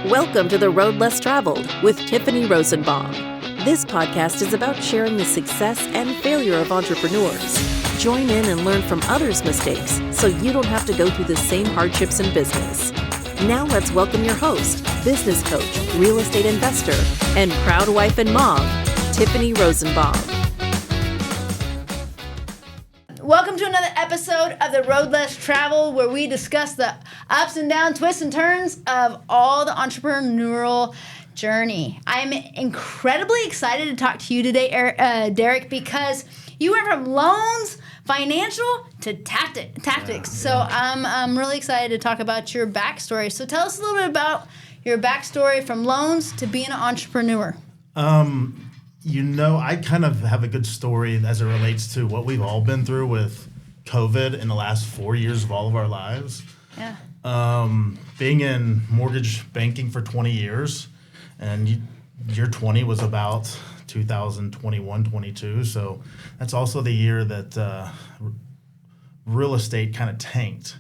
Welcome to The Road Less Traveled with Tiffany Rosenbaum. This podcast is about sharing the success and failure of entrepreneurs. Join in and learn from others' mistakes so you don't have to go through the same hardships in business. Now let's welcome your host, business coach, real estate investor, and proud wife and mom, Tiffany Rosenbaum. Welcome to another episode of The Road Less Traveled, where we discuss the ups and downs, twists and turns of all the entrepreneurial journey. I'm incredibly excited to talk to you today, Derek, because you went from loans, financial, to tactics. So I'm really excited to talk about your backstory. So tell us a little bit about your backstory from loans to being an entrepreneur. I kind of have a good story as it relates to what we've all been through with COVID in the last 4 years of all of our lives. Yeah. Being in mortgage banking for 20 years, and year 20 was about 2021, 22. So that's also the year that real estate kind of tanked.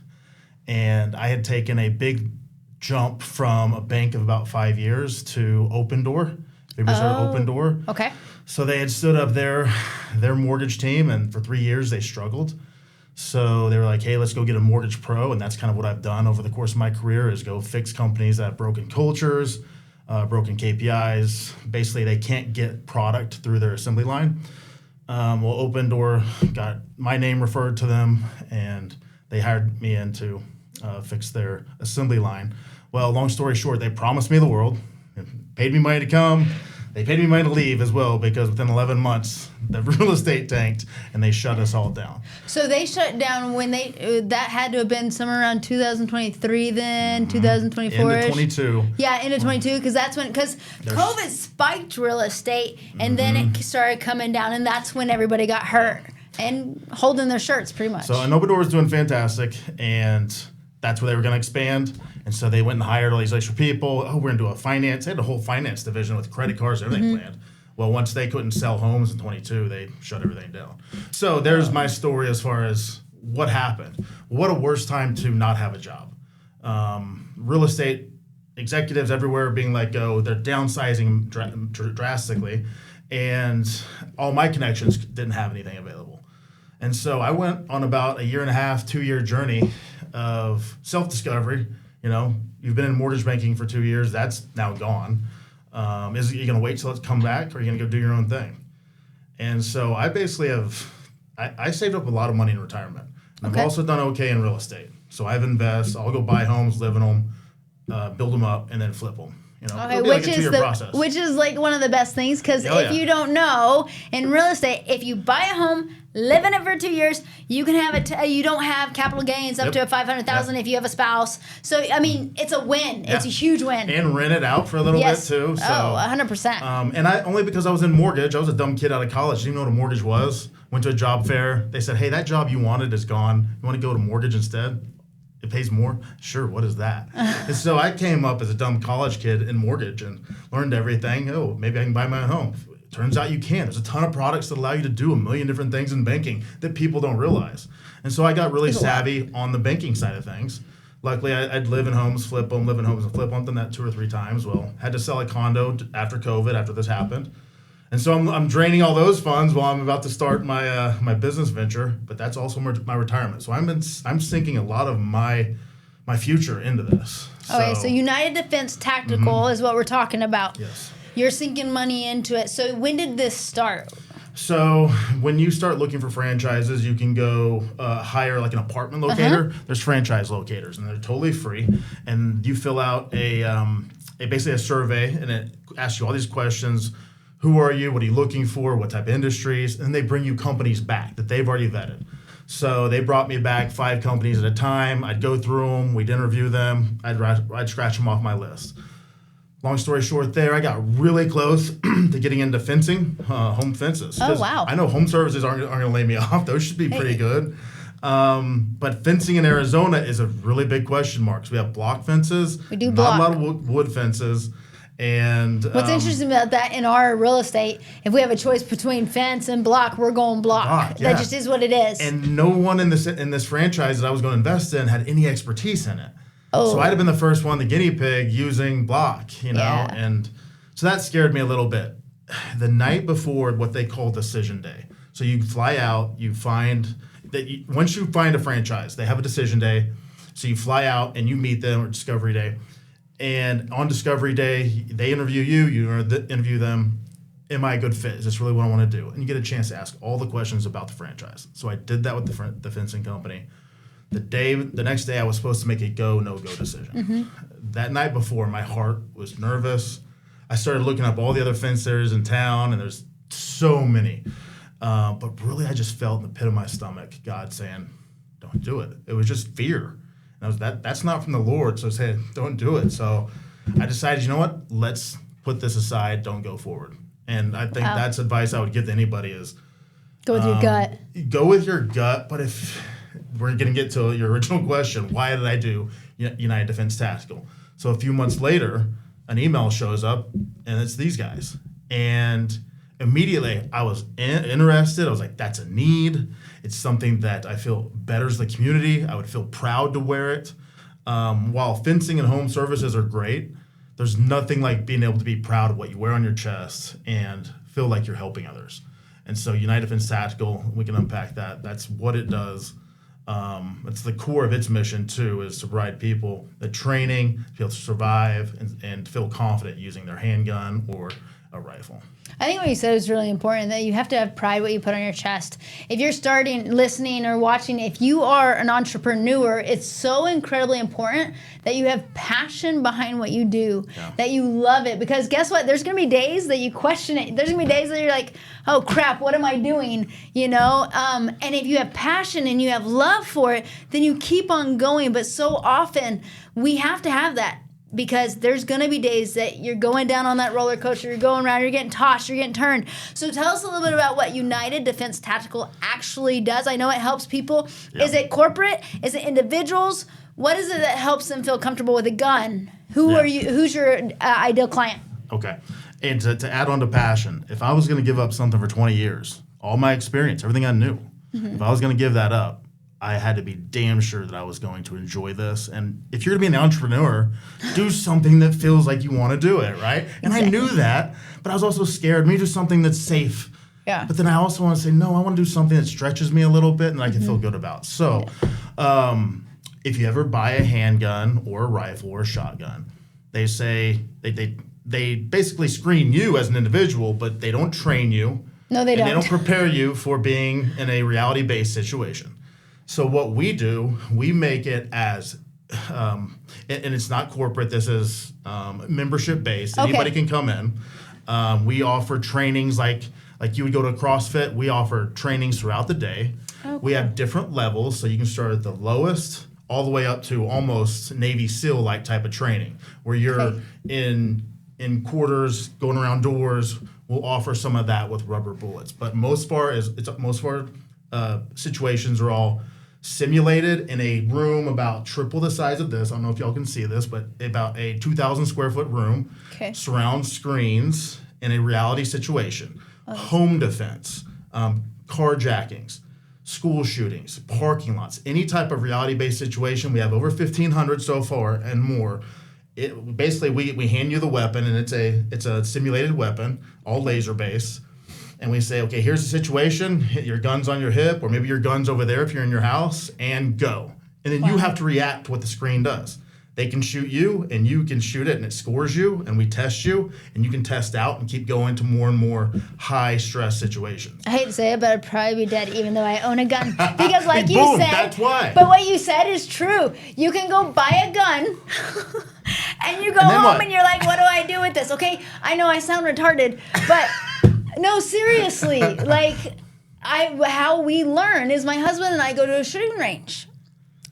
And I had taken a big jump from a bank of about 5 years to Open Door. Everybody started Open Door. Okay. So they had stood up their mortgage team, and for 3 years they struggled. So they were like, hey, let's go get a mortgage pro, and that's kind of what I've done over the course of my career is go fix companies that have broken cultures, broken KPIs. Basically, they can't get product through their assembly line. Open Door got my name referred to them, and they hired me in to fix their assembly line. Well, long story short, they promised me the world. Paid me money to come. They paid me money to leave as well because within 11 months, the real estate tanked and they shut us all down. So they shut down when that had to have been somewhere around 2023 then, 2024-ish? Into 22. Yeah, into 22 because COVID spiked real estate and then it started coming down and that's when everybody got hurt and holding their shirts pretty much. So Open Door was doing fantastic and that's where they were going to expand. And so they went and hired all these extra people. Oh, we're going to do a finance. They had a whole finance division with credit cards and everything planned. Well, once they couldn't sell homes in 22, they shut everything down. So there's my story as far as what happened. What a worse time to not have a job. Real estate executives everywhere being let go. They're downsizing drastically. And all my connections didn't have anything available. And so I went on about a 1.5 to 2 year journey of self-discovery. You know, you've been in mortgage banking for 2 years. That's now gone. Is you going to wait till it's come back, or are you going to go do your own thing? And so I basically I saved up a lot of money in retirement. And I've also done okay in real estate. So I've invested. I'll go buy homes, live in them, build them up, and then flip them. You know, okay, which is like one of the best things because if you don't know, in real estate, if you buy a home, live in it for 2 years, you can have you don't have capital gains up to $500,000 if you have a spouse. So I mean, it's a win. It's a huge win. And rent it out for a little bit too. So, 100%. And I only because I was in mortgage, I was a dumb kid out of college. Didn't even know what a mortgage was. Went to a job fair. They said, hey, that job you wanted is gone. You want to go to mortgage instead? It pays more? Sure, what is that? And so I came up as a dumb college kid in mortgage and learned everything. Oh, maybe I can buy my own home. Turns out you can. There's a ton of products that allow you to do a million different things in banking that people don't realize. And so I got really savvy on the banking side of things. Luckily, I'd live in homes, flip them, live in homes and flip them. I've done that 2 or 3 times. Well, had to sell a condo after COVID, after this happened. And so I'm draining all those funds while I'm about to start my business venture, but that's also my retirement. So I'm sinking a lot of my future into this. Okay, so United Defense Tactical is what we're talking about. Yes. You're sinking money into it. So when did this start? So when you start looking for franchises, you can go hire like an apartment locator. There's franchise locators, and they're totally free. And you fill out basically a survey, and it asks you all these questions. Who are you? What are you looking for? What type of industries? And they bring you companies back that they've already vetted. So they brought me back 5 companies at a time. I'd go through them. We'd interview them. I'd scratch them off my list. Long story short there, I got really close to getting into fencing, home fences. Oh, wow. I know home services aren't going to lay me off. Those should be pretty good. But fencing in Arizona is a really big question mark. So we have block fences. We do block. Not a lot of wood fences. And what's interesting about that in our real estate, if we have a choice between fence and block, we're going block. That just is what it is. And no one in this franchise that I was going to invest in had any expertise in it. So I'd have been the first one, the guinea pig, using block, and so that scared me a little bit. The night before what they call decision day. So you fly out, you find that once you find a franchise, they have a decision day. So you fly out and you meet them, or discovery day. And on discovery day, they interview you, interview them. Am I a good fit? Is this really what I want to do? And you get a chance to ask all the questions about the franchise. So I did that with the fencing company. The next day, I was supposed to make a go, no-go decision. Mm-hmm. That night before, my heart was nervous. I started looking up all the other fencers in town, and there's so many. But really, I just felt in the pit of my stomach God saying, don't do it. It was just fear. And that's not from the Lord, so saying, don't do it. So I decided, you know what? Let's put this aside. Don't go forward. And I think that's advice I would give to anybody is go with your gut. Go with your gut, but if we're going to get to your original question, why did I do United Defense Tactical? So a few months later, an email shows up, and it's these guys. And immediately, I was interested. I was like, that's a need. It's something that I feel betters the community. I would feel proud to wear it. While fencing and home services are great, there's nothing like being able to be proud of what you wear on your chest and feel like you're helping others. And so United Defense Tactical, we can unpack that. That's what it does. It's the core of its mission, too, is to provide people the training to be able to survive and feel confident using their handgun or a rifle. I think what you said is really important, that you have to have pride what you put on your chest. If you're listening or watching, if you are an entrepreneur, it's so incredibly important that you have passion behind what you do, that you love it. Because guess what? There's going to be days that you question it. There's going to be days that you're like, oh, crap, what am I doing? And if you have passion and you have love for it, then you keep on going. But so often we have to have that. Because there's going to be days that you're going down on that roller coaster, you're going around, you're getting tossed, you're getting turned. So tell us a little bit about what United Defense Tactical actually does. I know it helps people. Yeah. Is it corporate? Is it individuals? What is it that helps them feel comfortable with a gun? Who's your ideal client? Okay. And to add on to passion, if I was going to give up something for 20 years, all my experience, everything I knew, if I was going to give that up, I had to be damn sure that I was going to enjoy this. And if you're going to be an entrepreneur, do something that feels like you want to do it, right? And I knew that, but I was also scared. Maybe do something that's safe. Yeah. But then I also want to say, no, I want to do something that stretches me a little bit and I can feel good about. So if you ever buy a handgun or a rifle or a shotgun, they say they basically screen you as an individual, but they don't train you. No, they don't. They don't prepare you for being in a reality-based situation. So what we do, we make it as, and it's not corporate, this is membership-based. Okay. Anybody can come in. We offer trainings like you would go to CrossFit. We offer trainings throughout the day. Okay. We have different levels, so you can start at the lowest all the way up to almost Navy SEAL-like type of training, where you're in quarters, going around doors. We'll offer some of that with rubber bullets. But most of our situations are all simulated in a room about triple the size of this. I don't know if y'all can see this, but about a 2,000 square foot room. Okay. Surround screens in a reality situation. Home defense, carjackings, school shootings, parking lots, any type of reality-based situation. We have over 1,500 so far and more. Basically, we hand you the weapon, and it's a simulated weapon, all laser-based. And we say, okay, here's the situation. Hit your gun's on your hip, or maybe your gun's over there if you're in your house, and go. And then you have to react to what the screen does. They can shoot you, and you can shoot it, and it scores you, and we test you, and you can test out and keep going to more and more high-stress situations. I hate to say it, but I'd probably be dead even though I own a gun. Because like you Boom, said, that's why. But what you said is true. You can go buy a gun, and you go home, and you're like, what do I do with this? Okay, I know I sound retarded, but... No, seriously. How we learn is my husband and I go to a shooting range.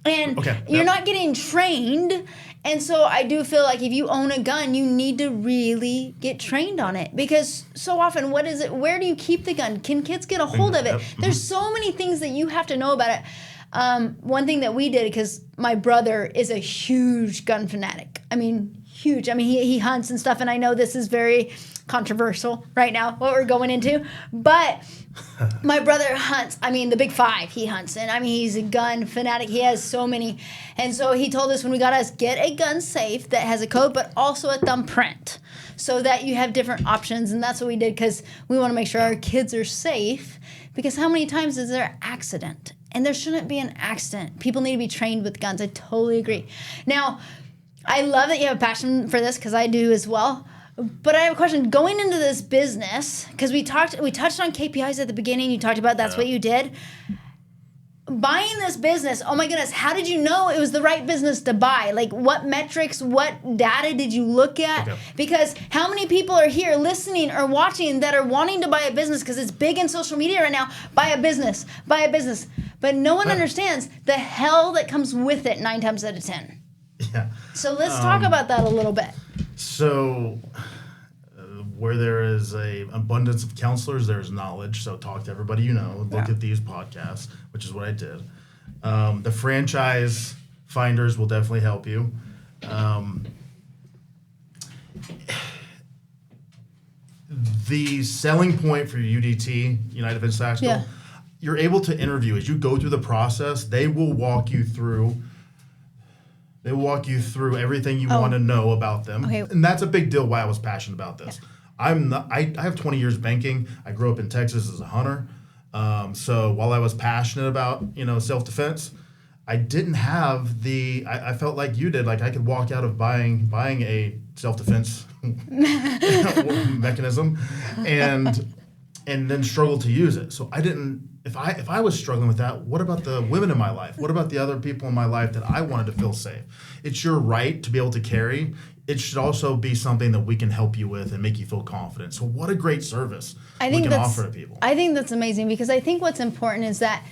And you're not getting trained. And so I do feel like if you own a gun, you need to really get trained on it. Because so often, what is it? Where do you keep the gun? Can kids get a hold of it? There's so many things that you have to know about it. one thing that we did, because my brother is a huge gun fanatic. I mean, huge. I mean, he hunts and stuff, and I know this is very controversial right now, what we're going into, but my brother hunts. I mean, the big five he hunts in. I mean, he's a gun fanatic. He has so many. And so he told us when we got us, get a gun safe that has a code, but also a thumbprint so that you have different options. And that's what we did, because we want to make sure our kids are safe, because how many times is there an accident? And there shouldn't be an accident. People need to be trained with guns. I totally agree. Now, I love that you have a passion for this, because I do as well. But I have a question. Going into this business, because we touched on KPIs at the beginning. You talked about that's what you did. Buying this business, oh my goodness, how did you know it was the right business to buy? Like, what metrics, what data did you look at? Okay. Because how many people are here listening or watching that are wanting to buy a business, because it's big in social media right now, buy a business. But no one understands the hell that comes with it 9 times out of 10. Yeah. So let's talk about that a little bit. So, where there is a abundance of counselors, there's knowledge. So talk to everybody you know. Look at these podcasts, which is what I did. The franchise finders will definitely help you. The selling point for UDT, United Defense Tactical, you're able to interview. As you go through the process, they will walk you through everything you want to know about them. Okay. And that's a big deal why I was passionate about this. Yeah. I have 20 years banking. I grew up in Texas as a hunter. So while I was passionate about, self-defense, I didn't have I felt like you did. Like I could walk out of buying a self-defense mechanism and then struggle to use it. So I didn't. If I was struggling with that, what about the women in my life? What about the other people in my life that I wanted to feel safe? It's your right to be able to carry. It should also be something that we can help you with and make you feel confident. So what a great service we can offer to people. I think that's amazing, because I think what's important is that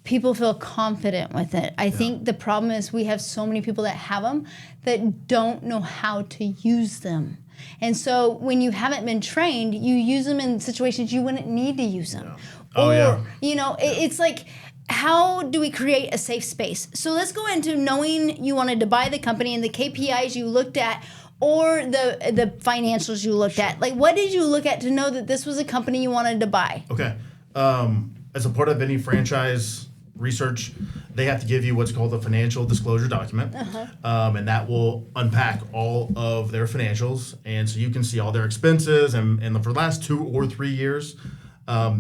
people feel confident with it. I think the problem is we have so many people that have them that don't know how to use them. And so when you haven't been trained, you use them in situations you wouldn't need to use them. Yeah. It's like, how do we create a safe space? So let's go into knowing you wanted to buy the company and the KPIs you looked at, or the financials you looked at. Like, what did you look at to know that this was a company you wanted to buy? Okay. As a part of any franchise research, they have to give you what's called a financial disclosure document. And that will unpack all of their financials. And so you can see all their expenses. And for the last 2 or 3 years,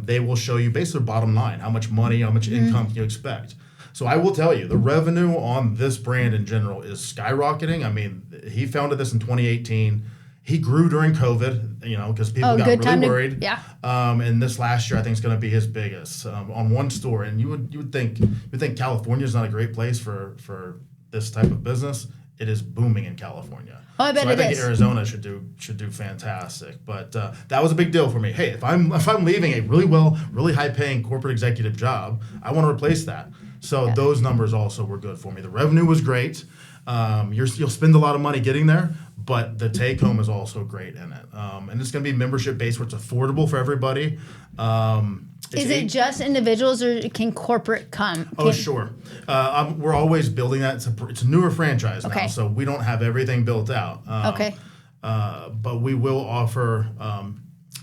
they will show you basically their bottom line, how much money, how much income you expect. So I will tell you, the revenue on this brand in general is skyrocketing. I mean, he founded this in 2018. He grew during COVID, because people got really worried. And this last year, I think, is going to be his biggest on one store. And you would think California is not a great place for this type of business. It is booming in California. Oh, I bet it is. I think Arizona should do fantastic. But that was a big deal for me. Hey, if I'm leaving a really high paying corporate executive job, I want to replace that. So those numbers also were good for me. The revenue was great. You'll spend a lot of money getting there, but the take home is also great in it. And it's going to be membership based, where it's affordable for everybody. Is it just individuals, or can corporate come? Sure. We're always building that. It's a newer franchise now, so we don't have everything built out. But we will offer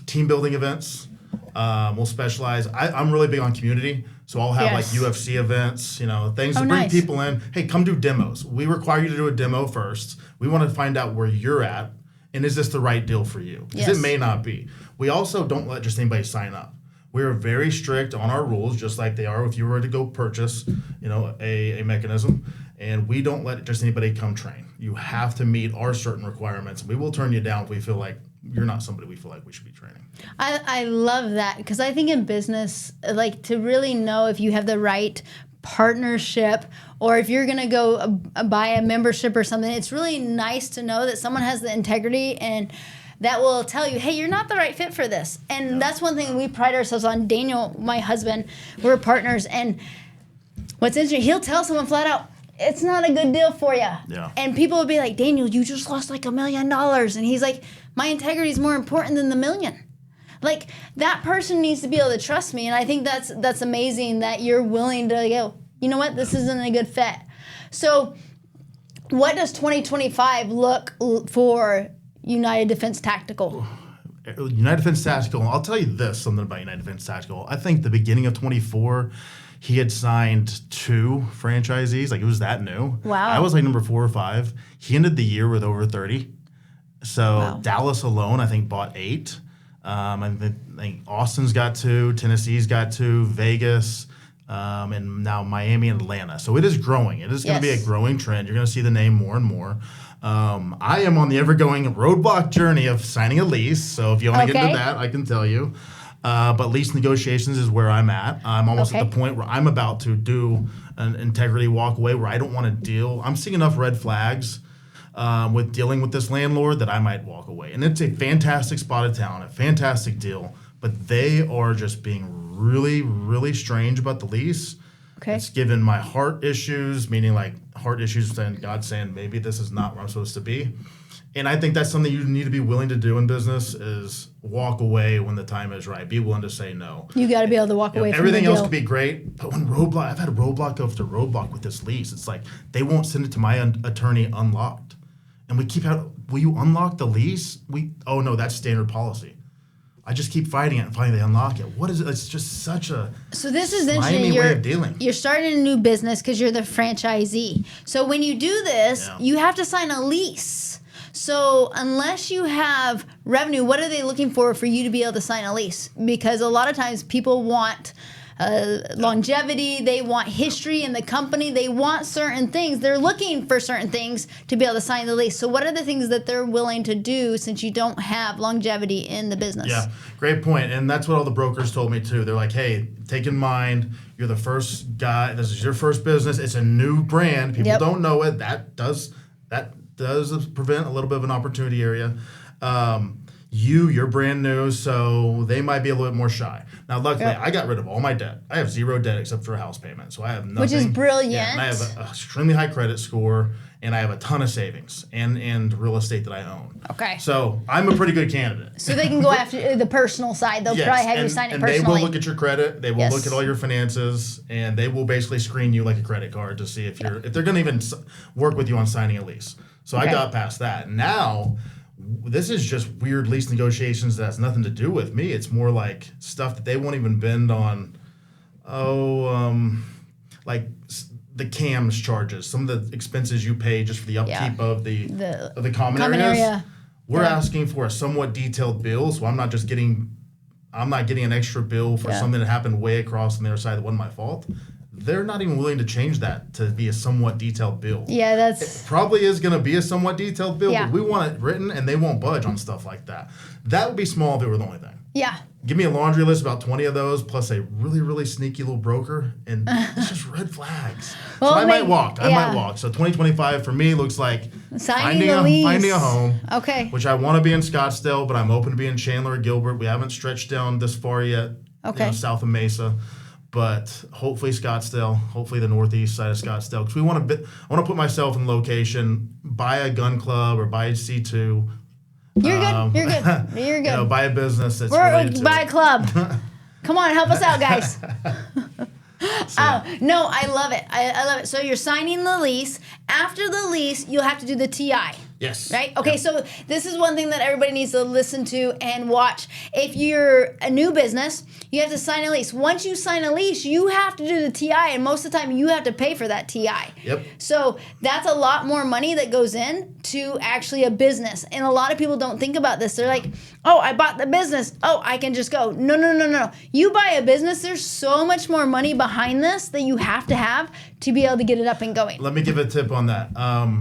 team building events. We'll specialize. I'm really big on community, so I'll have like UFC events, things to bring people in. Hey, come do demos. We require you to do a demo first. We want to find out where you're at, and is this the right deal for you? Because it may not be. We also don't let just anybody sign up. We're very strict on our rules, just like they are if you were to go purchase, a mechanism. And we don't let just anybody come train. You have to meet our certain requirements. We will turn you down if we feel like you're not somebody we feel like we should be training. I love that, because I think in business, like, to really know if you have the right partnership, or if you're going to go buy a membership or something, it's really nice to know that someone has the integrity and that will tell you, hey, you're not the right fit for this. And that's one thing we pride ourselves on. Daniel, my husband, we're partners. And what's interesting, he'll tell someone flat out, it's not a good deal for you. Yeah. And people will be like, Daniel, you just lost like $1 million. And he's like, my integrity is more important than the $1 million. Like, that person needs to be able to trust me. And I think that's amazing that you're willing to go, you know what, this isn't a good fit. So what does 2025 look for United Defense Tactical? United Defense Tactical, I'll tell you something about United Defense Tactical. I think the beginning of 24, he had signed 2 franchisees. Like, it was that new. Wow. I was like number 4 or 5. He ended the year with over 30. So Dallas alone, I think, bought 8. I think Austin's got 2, Tennessee's got 2, Vegas, and now Miami and Atlanta. So it is growing. It is going to be a growing trend. You're going to see the name more and more. I am on the ever-going roadblock journey of signing a lease. So if you want to get into that, I can tell you. But lease negotiations is where I'm at. I'm almost at the point where I'm about to do an integrity walk away where I don't want to deal. I'm seeing enough red flags with dealing with this landlord that I might walk away. And it's a fantastic spot of town, a fantastic deal. But they are just being really, really strange about the lease. Okay. It's given my heart issues, meaning like heart issues, and God saying maybe this is not where I'm supposed to be. And I think that's something you need to be willing to do in business is walk away when the time is right. Be willing to say no. You got to be able to walk away from everything the deal. else could be great, but when I've had a roadblock after roadblock with this lease. It's like they won't send it to my attorney unlocked. And we keep out, will you unlock the lease? Oh no, that's standard policy. I just keep fighting it and finally they unlock it. What is it? It's just such a slimy way of dealing. You're starting a new business because you're the franchisee. So when you do this, you have to sign a lease. So unless you have revenue, what are they looking for you to be able to sign a lease? Because a lot of times people want longevity, they want history in the company, they want certain things. They're looking for certain things to be able to sign the lease. So what are the things that they're willing to do since you don't have longevity in the business? Yeah, great point. And that's what all the brokers told me too. They're like, hey, take in mind, you're the first guy, this is your first business, it's a new brand, people don't know it, that does prevent a little bit of an opportunity area. You're brand new, so they might be a little bit more shy. Now, luckily, I got rid of all my debt. I have 0 debt except for a house payment, so I have nothing. Which is brilliant. Yeah, and I have an extremely high credit score, and I have a ton of savings and real estate that I own. Okay. So I'm a pretty good candidate. So they can go after the personal side. They'll probably have you sign it personally. And they will look at your credit. They will look at all your finances, and they will basically screen you like a credit card to see if they're going to even work with you on signing a lease. So I got past that. Now, this is just weird lease negotiations that has nothing to do with me. It's more like stuff that they won't even bend on. Like the CAMS charges, some of the expenses you pay just for the upkeep of the common areas. Area. We're asking for a somewhat detailed bill, so I'm not getting an extra bill for something that happened way across on the other side that wasn't my fault. They're not even willing to change that to be a somewhat detailed bill. Yeah, it probably is going to be a somewhat detailed bill, but we want it written, and they won't budge on stuff like that. That would be small if it were the only thing. Yeah. Give me a laundry list, about 20 of those, plus a really, really sneaky little broker, and it's just red flags. Well, so I might walk. So 2025 for me looks like finding a home. Okay. Which I want to be in Scottsdale, but I'm open to be in Chandler or Gilbert. We haven't stretched down this far yet. Okay. South of Mesa. But hopefully Scottsdale, hopefully the northeast side of Scottsdale, because I want to put myself in location, buy a gun club or buy a C2. You're good. Buy a business that's related to buy a club. Come on, help us out, guys. No, I love it. I love it. So you're signing the lease. After the lease, you'll have to do the TI. Yes. Right? Okay, so this is one thing that everybody needs to listen to and watch. If you're a new business, you have to sign a lease. Once you sign a lease, you have to do the TI, and most of the time you have to pay for that TI. Yep. So that's a lot more money that goes in to actually a business. And a lot of people don't think about this. They're like, oh, I bought the business. Oh, I can just go. No. You buy a business, there's so much more money behind this that you have to be able to get it up and going. Let me give a tip on that.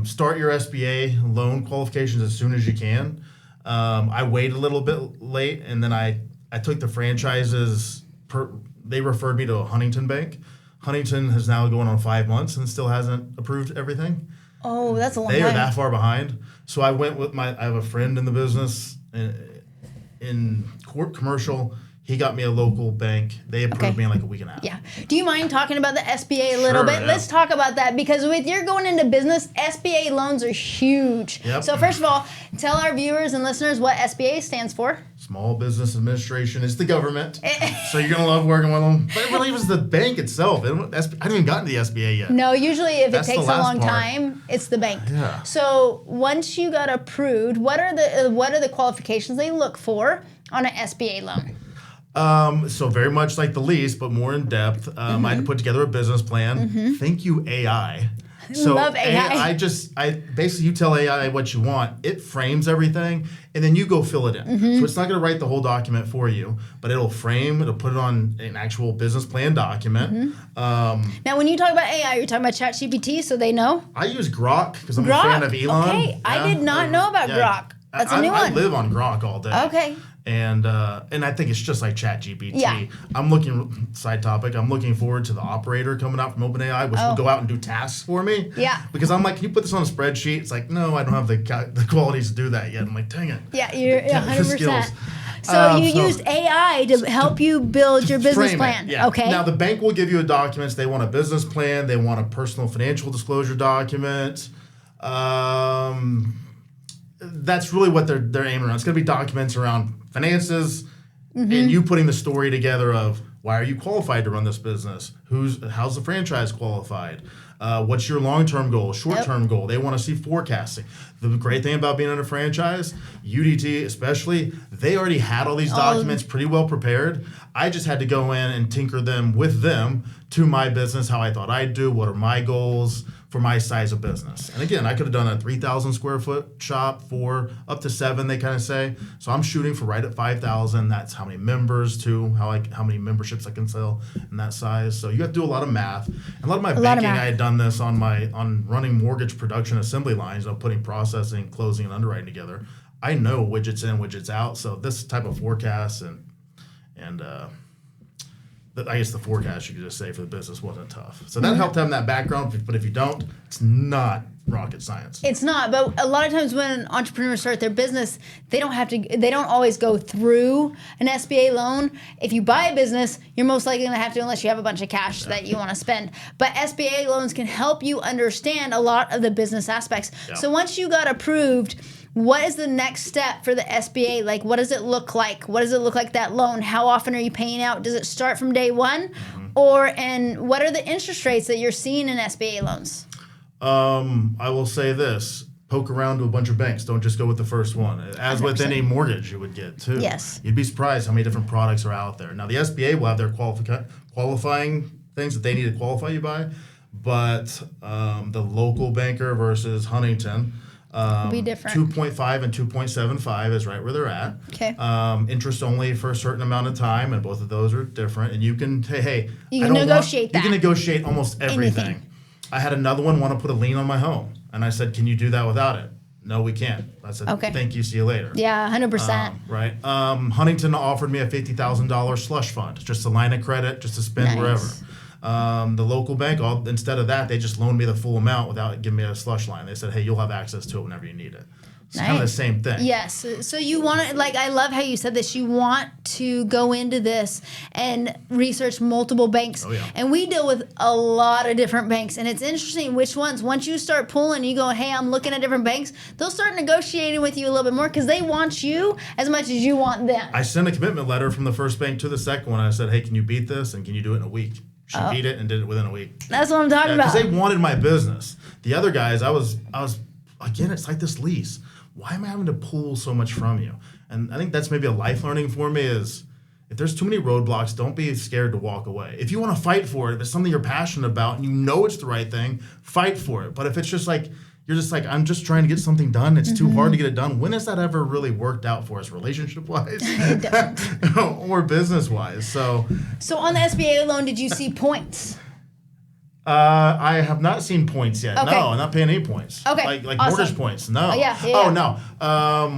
Start your SBA loan qualifications as soon as you can. I waited a little bit late, and then I took the franchises. They referred me to a Huntington bank. Huntington has now going on 5 months and still hasn't approved everything. Oh, that's a long time. They are that time. far behind. So I went with I have a friend in the business in court commercial. He got me a local bank. They approved me in like a week and a half. Yeah. Do you mind talking about the SBA a little bit? Yeah. Let's talk about that because with you're going into business, SBA loans are huge. Yep. So first of all, tell our viewers and listeners what SBA stands for. Small Business Administration. It's the government. So you're going to love working with them. But it really was the bank itself. I haven't even gotten to the SBA yet. No, usually if That's it takes the a long last part. time, it's the bank. Yeah. So once you got approved, what are the qualifications they look for on an SBA loan? So very much like the lease, but more in depth. I had to put together a business plan. Thank you, AI. So Love AI. I basically you tell AI what you want, it frames everything, and then you go fill it in. So it's not going to write the whole document for you, but it'll put it on an actual business plan document. Now, when you talk about AI, you're talking about ChatGPT, so they know? I use Grok because I'm Grok. a fan of Elon. Okay, I did not know about Grok. That's a new one. I live on Grok all day. Okay. And I think it's just like ChatGPT. Yeah. I'm looking forward to the operator coming out from OpenAI, which will go out and do tasks for me. Yeah. Because I'm like, can you put this on a spreadsheet? It's like, no, I don't have the qualities to do that yet. I'm like, dang it. Yeah, you're The 100%. skills. So you used AI to help you build your business Frame plan. it, yeah. Okay. Now the bank will give you documents. They want a business plan. They want a personal financial disclosure document. That's really what they're aiming around. It's going to be documents around finances and you putting the story together of why are you qualified to run this business? How's the franchise qualified? What's your long-term goal, short-term goal? They want to see forecasting. The great thing about being in a franchise, UDT especially, they already had all these documents pretty well prepared. I just had to go in and tinker them with them to my business, how I thought I'd do, what are my goals for my size of business. And again, I could have done a 3,000 square foot shop for up to 7, they kind of say. So I'm shooting for right at 5,000. That's how many members too, how many memberships I can sell in that size. So you have to do a lot of math. And a lot of my banking, I had done this on running mortgage production assembly lines, putting processing, closing, and underwriting together. I know widgets in, widgets out. So this type of forecast and I guess the forecast you could just say for the business wasn't tough. So that helped having that background, but if you don't, it's not rocket science. It's not, but a lot of times when entrepreneurs start their business, they don't always go through an SBA loan. If you buy a business, you're most likely going to have to unless you have a bunch of cash that you want to spend. But SBA loans can help you understand a lot of the business aspects. Yeah. So once you got approved, what is the next step for the SBA? Like, what does it look like? What does it look like, that loan? How often are you paying out? Does it start from day one? And what are the interest rates that you're seeing in SBA loans? I will say this. Poke around to a bunch of banks. Don't just go with the first one. As 100%. With any mortgage you would get, too. Yes. You'd be surprised how many different products are out there. Now, the SBA will have their qualifying things that they need to qualify you by, but the local banker versus Huntington, be different. 2.5 and 2.75 is right where they're at. Okay. Interest only for a certain amount of time, and both of those are different. And you can say, hey, you can negotiate that. You can negotiate almost everything. Anything. I had another one want to put a lien on my home, and I said, can you do that without it? No, we can't. I said, okay. Thank you, see you later. Yeah, 100%. Right. Huntington offered me a $50,000 slush fund, just a line of credit, just to spend wherever. The local bank, instead of that, they just loaned me the full amount without giving me a slush line. They said, hey, you'll have access to it whenever you need it. It's kind of the same thing. Yes. So you want to, I love how you said this. You want to go into this and research multiple banks. Oh, yeah. And we deal with a lot of different banks. And it's interesting which ones, once you start pulling, you go, hey, I'm looking at different banks, they'll start negotiating with you a little bit more because they want you as much as you want them. I sent a commitment letter from the first bank to the second one. I said, hey, can you beat this? And can you do it in a week? She beat it and did it within a week. That's what I'm talking about. Because they wanted my business. The other guys, I was again, it's like this lease. Why am I having to pull so much from you? And I think that's maybe a life learning for me is if there's too many roadblocks, don't be scared to walk away. If you want to fight for it, if it's something you're passionate about and you know it's the right thing, fight for it. But if it's just like, you're just like, I'm just trying to get something done, it's too hard to get it done. When has that ever really worked out for us, relationship-wise or business-wise? So on the SBA loan, did you see points? I have not seen points yet. Okay. No, I'm not paying any points. Okay, Like awesome. mortgage points. No. Yeah. Oh no.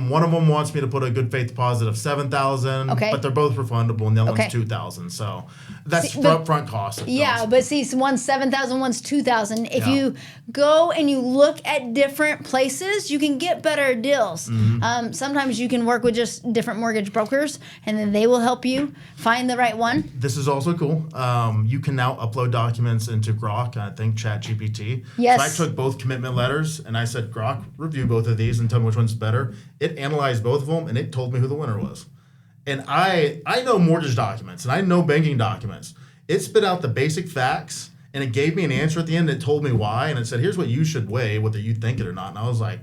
One of them wants me to put a good faith deposit of $7,000. Okay. But they're both refundable, and the other Okay. one's $2,000. So that's See, but- upfront cost. Yeah, but see, one's 7,000, one's 2,000. If Yeah. you go and you look at different places, you can get better deals. Mm-hmm. Sometimes you can work with just different mortgage brokers, and then they will help you find the right one. This is also cool. You can now upload documents into Grok, I think ChatGPT. Yes. So I took both commitment letters and I said, Grok, review both of these and tell me which one's better. It analyzed both of them and it told me who the winner was. And I know mortgage documents and I know banking documents. It spit out the basic facts and it gave me an answer at the end. It told me why. And it said, here's what you should weigh, whether you think it or not. And I was like,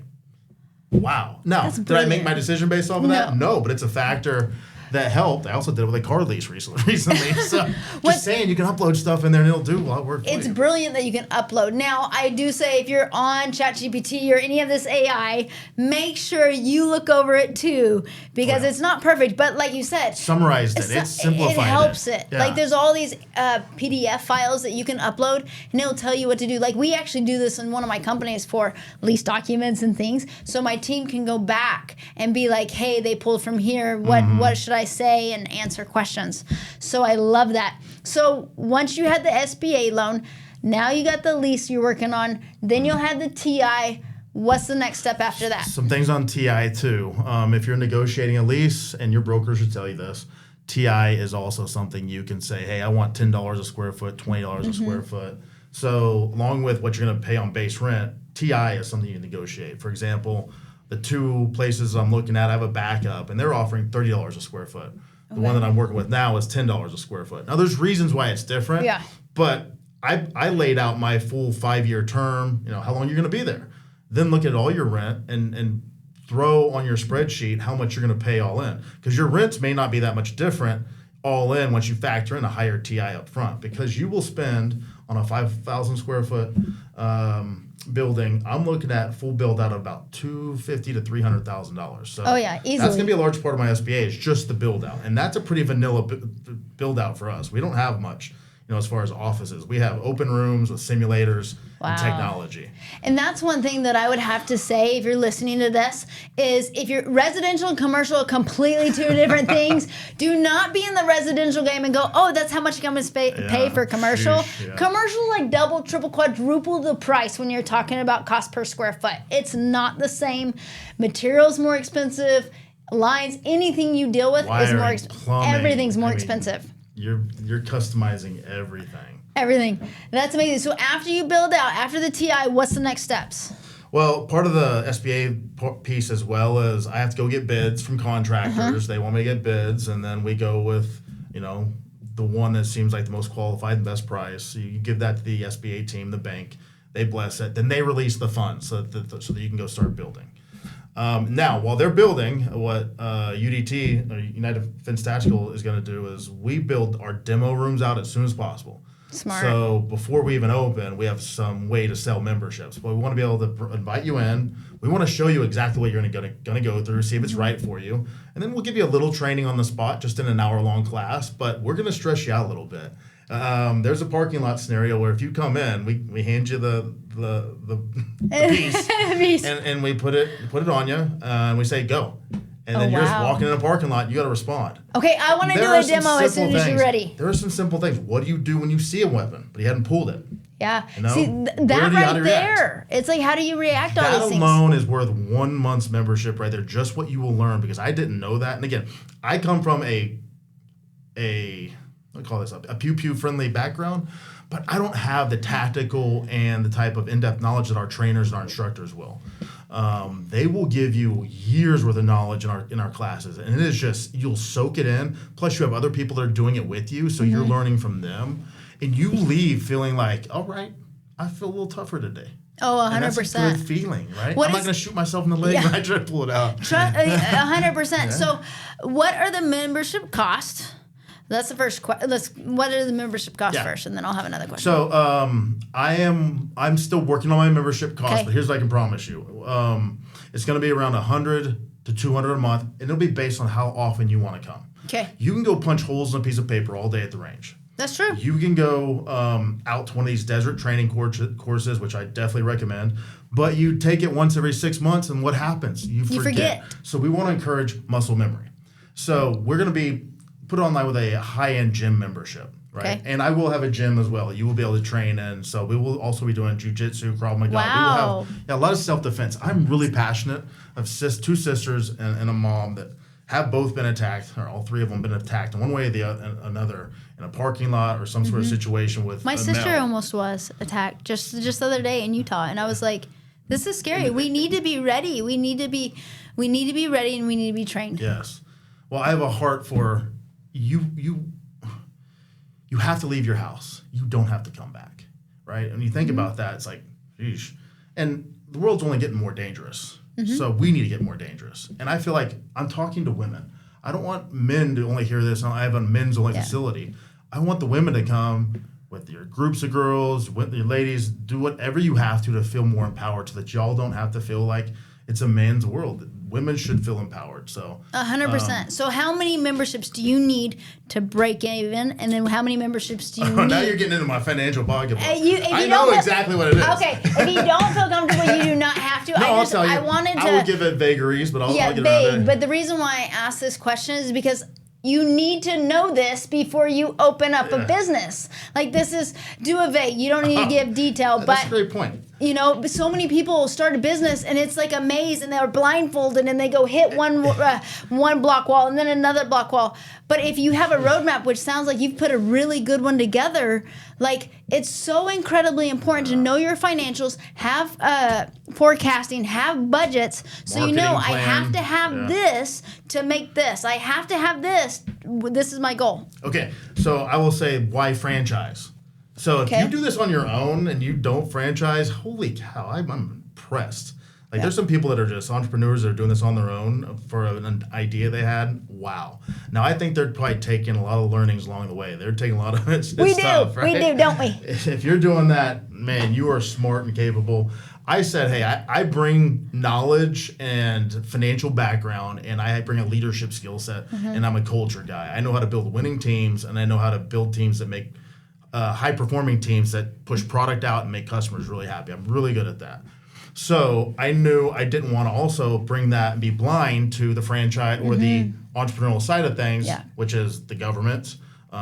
wow. Now, That's did I make brilliant. my decision based off of that? No, but it's a factor that helped. I also did it with a car lease recently. So just saying, you can upload stuff in there and it'll do a lot of work for It's you. brilliant that you can upload. Now, I do say if you're on ChatGPT or any of this AI, make sure you look over it too, because it's not perfect. But like you said, Summarized it. It's simplified it helps it. Yeah. Like there's all these PDF files that you can upload, and it'll tell you what to do. Like we actually do this in one of my companies for lease documents and things, so my team can go back and be like, "Hey, they pulled from here. What should I say?" and answer questions. So I love that. So once you had the SBA loan, now you got the lease you're working on. Then you'll have the TI. What's the next step after that? Some things on TI too. If you're negotiating a lease, and your broker should tell you this, TI is also something you can say, hey, I want $10 a square foot, $20 a square foot. So along with what you're going to pay on base rent, TI is something you can negotiate. For example, the two places I'm looking at, I have a backup, and they're offering $30 a square foot. The one that I'm working with now is $10 a square foot. Now, there's reasons why it's different. Yeah. But I laid out my full 5-year term, how long you're going to be there. Then look at all your rent and throw on your spreadsheet how much you're going to pay all in. Because your rents may not be that much different all in once you factor in a higher TI up front. Because you will spend on a 5,000 square foot building, I'm looking at full build out of about $250,000 to $300,000. So easily. That's going to be a large part of my SBA is just the build out, and that's a pretty vanilla build out for us. We don't have much, as far as offices. We have open rooms with simulators and technology. And that's one thing that I would have to say if you're listening to this is if you're residential and commercial are completely two different things, do not be in the residential game and go, oh, that's how much I'm going to pay for commercial. Sheesh, yeah. Commercial like double, triple, quadruple the price when you're talking about cost per square foot. It's not the same. Materials more expensive. Lines, anything you deal with is more expensive. Everything's more expensive. You're customizing everything. Everything. That's amazing. So after you build out, after the TI, what's the next steps? Well, part of the SBA piece as well is I have to go get bids from contractors. They want me to get bids, and then we go with, the one that seems like the most qualified and best price. So you give that to the SBA team, the bank. They bless it. Then they release the funds so that you can go start building. Now, while they're building, what UDT, or United Defense Tactical, is going to do is we build our demo rooms out as soon as possible. Smart. So before we even open, we have some way to sell memberships. But we want to be able to invite you in. We want to show you exactly what you're going to go through, see if it's right for you. And then we'll give you a little training on the spot, just in an hour-long class. But we're going to stress you out a little bit. There's a parking lot scenario where if you come in, we hand you the piece, and we put it on you, and we say go. And then you're just walking in a parking lot, you got to respond. Okay, I want to do a demo as soon as you're ready. There are some simple things. What do you do when you see a weapon, but you hadn't pulled it? Yeah. How See, do that you right there. react? It's like, how do you react to all That these things? alone is worth 1 month's membership right there, just what you will learn, because I didn't know that. And again, I come from a pew-pew friendly background, but I don't have the tactical and the type of in-depth knowledge that our trainers and our instructors will. They will give you years worth of knowledge in our classes, and it is just, you'll soak it in. Plus, you have other people that are doing it with you, so you're learning from them, and you leave feeling like, all right, I feel a little tougher today. Oh, 100%. And that's a good feeling, right? I'm not going to shoot myself in the leg when I try to pull it out. 100%. So, what are the membership costs? That's the first question. What are the membership costs first, and then I'll have another question. So I'm still working on my membership costs, Okay. but here's what I can promise you. It's going to be around $100 to $200 a month, and it'll be based on how often you want to come. Okay. You can go punch holes in a piece of paper all day at the range. That's true. You can go out to one of these desert training courses, which I definitely recommend. But you take it once every 6 months, and what happens? You forget. So we want to encourage muscle memory. So we're going to be put online with a high-end gym membership, right? Okay. And I will have a gym as well. You will be able to train in. So we will also be doing jiu-jitsu, Krav Maga. Wow. We will have a lot of self-defense. I'm really passionate of two sisters and a mom that have both been attacked, or all three of them been attacked in one way or another, in a parking lot or some sort of situation with My a sister male. almost was attacked just the other day in Utah, and I was like, this is scary. We need to be ready. We need to be ready, and we need to be trained. Yes. Well, I have a heart for you. You have to leave your house. You don't have to come back, right? And you think about that, it's like, geez. And the world's only getting more dangerous. So we need to get more dangerous. And I feel like I'm talking to women. I don't want men to only hear this. I have a men's only facility. I want the women to come with your groups of girls, with your ladies, do whatever you have to feel more empowered, so that y'all don't have to feel like it's a man's world. Women should feel empowered. So 100%. So how many memberships do you need to break even? And then how many memberships do you need? Now you're getting into my financial pocketbook. If I you know don't exactly what it is. Okay, if you don't feel comfortable, you do not have to. No, I'll tell you. I wanted to. I would give it vagaries, but I'll get around vague. it. But the reason why I asked this question is because you need to know this before you open up a business. Like, this is, do a vague. You don't need to give detail. That's a great point. You know, so many people start a business and it's like a maze, and they're blindfolded and they go hit one block wall and then another block wall. But if you have a roadmap, which sounds like you've put a really good one together, like, it's so incredibly important to know your financials, have forecasting, have budgets, so you know, I have to have this to make this. I have to have this. This is my goal. Okay, so I will say, why franchise? So if you do this on your own and you don't franchise, holy cow, I'm impressed. Like, there's some people that are just entrepreneurs that are doing this on their own for an idea they had. Wow. Now, I think they're probably taking a lot of learnings along the way. They're taking a lot of stuff, right? We do, don't we? If you're doing that, man, you are smart and capable. I said, hey, I bring knowledge and financial background, and I bring a leadership skill set, and I'm a culture guy. I know how to build winning teams, and I know how to build teams that make high-performing teams that push product out and make customers really happy. I'm really good at that. So I knew I didn't want to also bring that and be blind to the franchise or the entrepreneurial side of things, which is the government,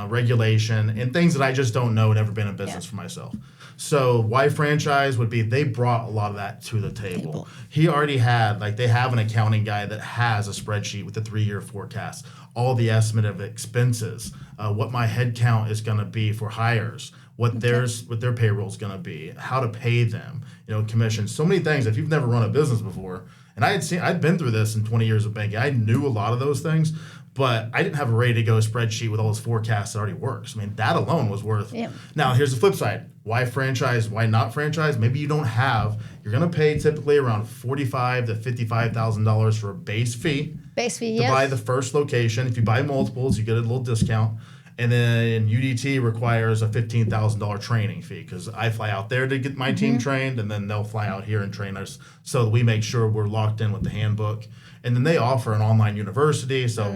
regulation, and things that I just don't know and never been in business for myself. So why franchise would be, they brought a lot of that to the table. He already had, like, they have an accounting guy that has a spreadsheet with a 3-year forecast, all the estimate of expenses, what my head count is going to be for hires, what their payroll is going to be, how to pay them, commissions, so many things. If you've never run a business before, and I'd been through this in 20 years of banking, I knew a lot of those things, but I didn't have a ready-to-go spreadsheet with all those forecasts that already works. I mean, that alone was worth. Yep. Now, here's the flip side. Why franchise? Why not franchise? Maybe you don't have. You're going to pay typically around $45,000 to $55,000 for a base fee. To buy the first location. If you buy multiples, you get a little discount. And then UDT requires a $15,000 training fee, because I fly out there to get my team trained, and then they'll fly out here and train us, so that we make sure we're locked in with the handbook. And then they offer an online university. So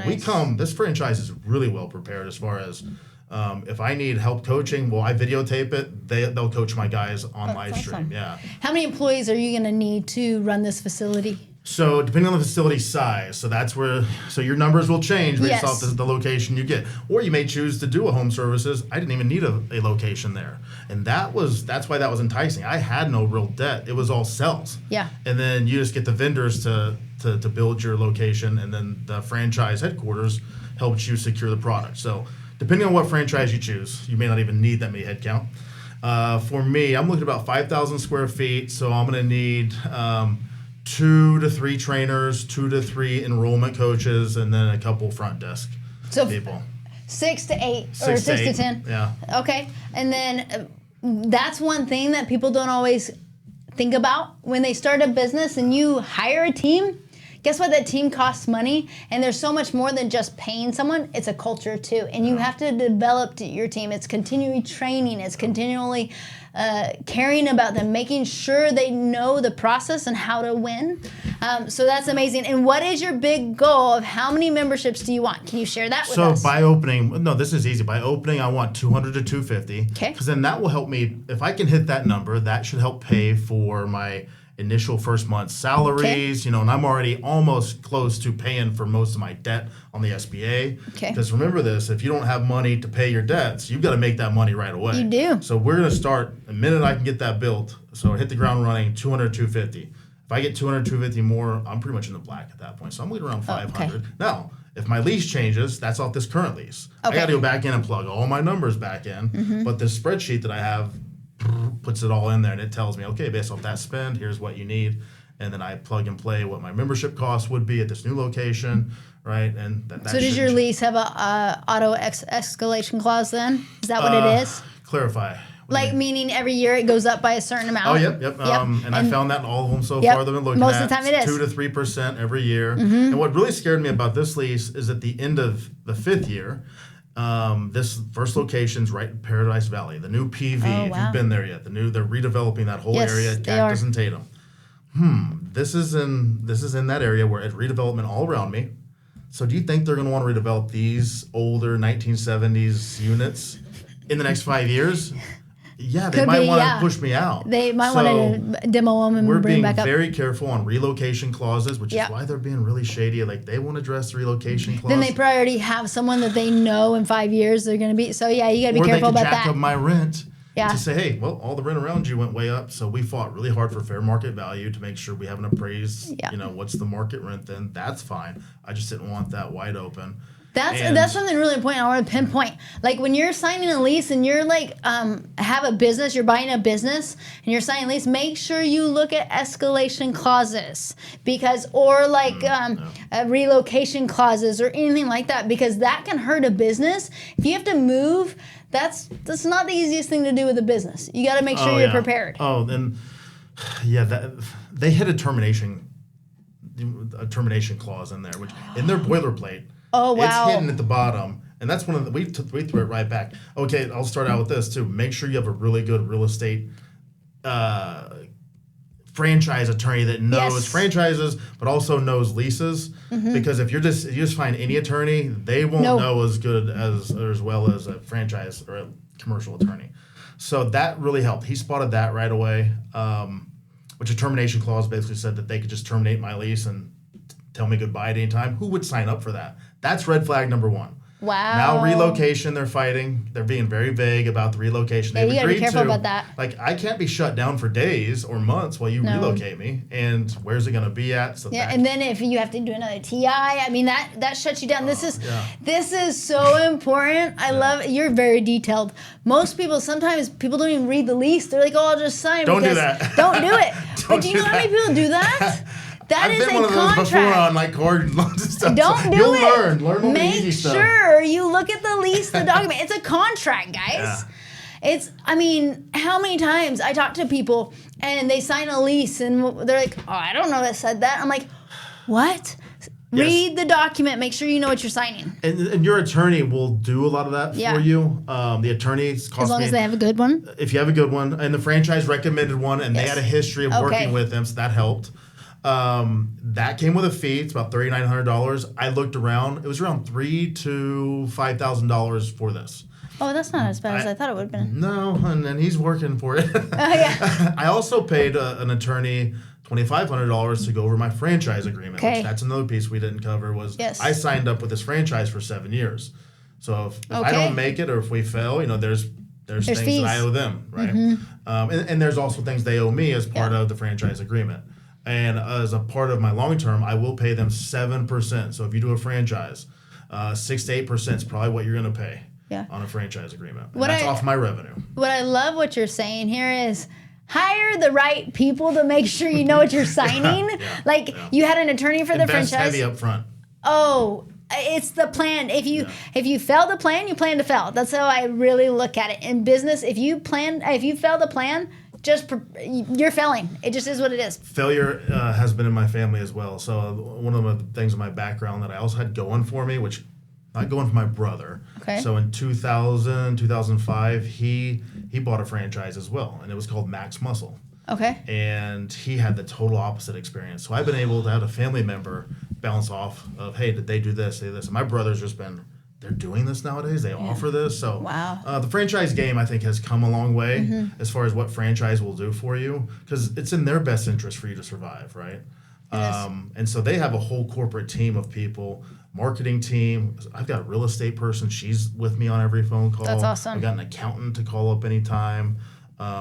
this franchise is really well prepared as far as if I need help coaching, well, I videotape it. They'll coach my guys on live stream. Awesome. Yeah. How many employees are you going to need to run this facility? So depending on the facility size, so your numbers will change based off the location you get. Or you may choose to do a home services. I didn't even need a location there. And that's why that was enticing. I had no real debt. It was all sales. Yeah. And then you just get the vendors to build your location, and then the franchise headquarters helps you secure the product. So depending on what franchise you choose, you may not even need that many headcount. For me, I'm looking at about 5,000 square feet, so I'm going to need 2 to 3 trainers, 2 to 3 enrollment coaches, and then a couple front desk people. 6 to 8 or 6 to 10. Yeah. Okay, and then that's one thing that people don't always think about when they start a business and you hire a team. guess what? That team costs money, and there's so much more than just paying someone. It's a culture too, and you have to develop your team. It's continually training. It's continually caring about them, making sure they know the process and how to win. So that's amazing. And what is your big goal of how many memberships do you want? Can you share that with us? So by opening, no, this is easy. By opening, I want 200 to 250. Okay. Because then that will help me, if I can hit that number, that should help pay for my initial first month's salaries, and I'm already almost close to paying for most of my debt on the SBA. Okay. Because remember this, if you don't have money to pay your debts, you've got to make that money right away. You do. So we're going to start the minute I can get that built. So hit the ground running, 200, 250. If I get 200, 250 more, I'm pretty much in the black at that point. So I'm looking around 500. Okay. Now, if my lease changes, that's off this current lease. Okay. I got to go back in and plug all my numbers back in. But this spreadsheet that I have puts it all in there, and it tells me, okay, based off that spend, here's what you need. And then I plug and play what my membership cost would be at this new location, right? And that So does your lease have a auto escalation clause then? Is that what it is? Clarify. Like meaning every year it goes up by a certain amount? Oh, yep. And I found that in all of them so far that I've been looking most at. of the time it is. 2 to 3% every year. And what really scared me about this lease is at the end of the 5th year, this first location's right in Paradise Valley, the new PV. If you've been there yet, they're redeveloping that whole area, Cactus and Tatum. This is in that area where it's redevelopment all around me. So do you think they're going to want to redevelop these older 1970s units in the next 5 years? Yeah, they might want to push me out. They might want to demo them and bring back up. We're being very careful on relocation clauses, which is why they're being really shady. Like, they won't address the relocation clause. Then they probably already have someone that they know in 5 years they're going to be. So, you got to be careful about that. Or they could jack up my rent to say, hey, well, all the rent around you went way up. So we fought really hard for fair market value to make sure we have an appraised, what's the market rent then. That's fine. I just didn't want that wide open. That's something really important. I want to pinpoint. Like when you're signing a lease and you're like have a business, you're buying a business and you're signing a lease, make sure you look at escalation clauses relocation clauses or anything like that, because that can hurt a business. If you have to move, that's not the easiest thing to do with a business. You got to make sure you're prepared. Oh, then they hit a termination clause in there, which in their boilerplate. Oh, wow. It's hidden at the bottom. And that's one of the, we threw it right back. Okay, I'll start out with this too. Make sure you have a really good real estate franchise attorney that knows franchises, but also knows leases. Because if you just find any attorney, they won't know as good as well as a franchise or a commercial attorney. So that really helped. He spotted that right away, which a termination clause basically said that they could just terminate my lease and tell me goodbye at any time. Who would sign up for that? That's red flag number one. Wow. Now relocation, they're fighting. They're being very vague about the relocation. Yeah, you gotta be careful about that. Like, I can't be shut down for days or months while you relocate me. And where's it gonna be at? So and then if you have to do another TI, I mean that shuts you down. This is so important. I love it. You're very detailed. Sometimes people don't even read the lease. They're like, oh, I'll just sign. Don't do that. Don't do it. But do you know how many people do that? I've been one of those before on like cord and stuff. Don't do You'll it. Learn all the easy stuff. Make sure you look at the lease, the document. It's a contract, guys. Yeah. How many times I talk to people and they sign a lease and they're like, oh, I don't know that said that. I'm like, what? Yes. Read the document. Make sure you know what you're signing. And your attorney will do a lot of that for you. The attorneys cost as long as they have a good one. If you have a good one. And the franchise recommended one and they had a history of working with them, so that helped. That came with a fee. It's about $3,900. I looked around. It was around $3,000 to $5,000 for this. Oh, that's not as bad as I thought it would have been. No, and he's working for it. I also paid an attorney $2,500 to go over my franchise agreement. Which that's another piece we didn't cover. I signed up with this franchise for 7 years. So if I don't make it or if we fail, there's things fees that I owe them, right? And there's also things they owe me as part of the franchise agreement. And as a part of my long term, I will pay them 7%. So if you do a franchise, 6 to 8% is probably what you're going to pay on a franchise agreement. And that's off my revenue. What I love what you're saying here is hire the right people to make sure you know what you're signing. You had an attorney for the franchise. Heavy up front. Oh, it's the plan. If you fail the plan, you plan to fail. That's how I really look at it. In business, if you fail the plan, you're failing. It just is what it is. Failure has been in my family as well. So one of the things in my background that I also had going for me, which not going for my brother. Okay. So in 2000, 2005, he bought a franchise as well, and it was called Max Muscle. Okay. And he had the total opposite experience. So I've been able to have a family member bounce off of, hey, did they do this, they do this? And my brother's just been, they're doing this nowadays. They offer this. So wow. The franchise game, I think, has come a long way as far as what franchise will do for you, because it's in their best interest for you to survive, right? And so they have a whole corporate team of people, marketing team. I've got a real estate person. She's with me on every phone call. That's awesome. I've got an accountant to call up anytime.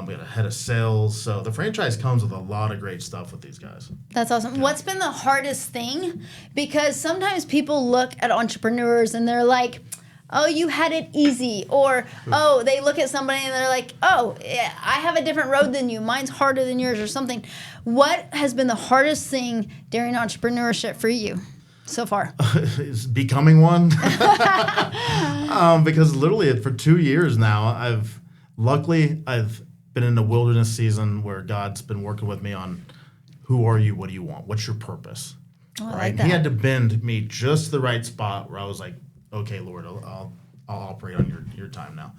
We got a head of sales. So the franchise comes with a lot of great stuff with these guys. That's awesome. Yeah. What's been the hardest thing? Because sometimes people look at entrepreneurs and they're like, oh, you had it easy. Or, oh, they look at somebody and they're like, oh, I have a different road than you. Mine's harder than yours or something. What has been the hardest thing during entrepreneurship for you so far? Is becoming one. Because literally for 2 years now, I've been in a wilderness season where God's been working with me on who are you, what do you want, what's your purpose, right? Like that. He had to bend me just to the right spot where I was like, okay, Lord, I'll operate on your time now,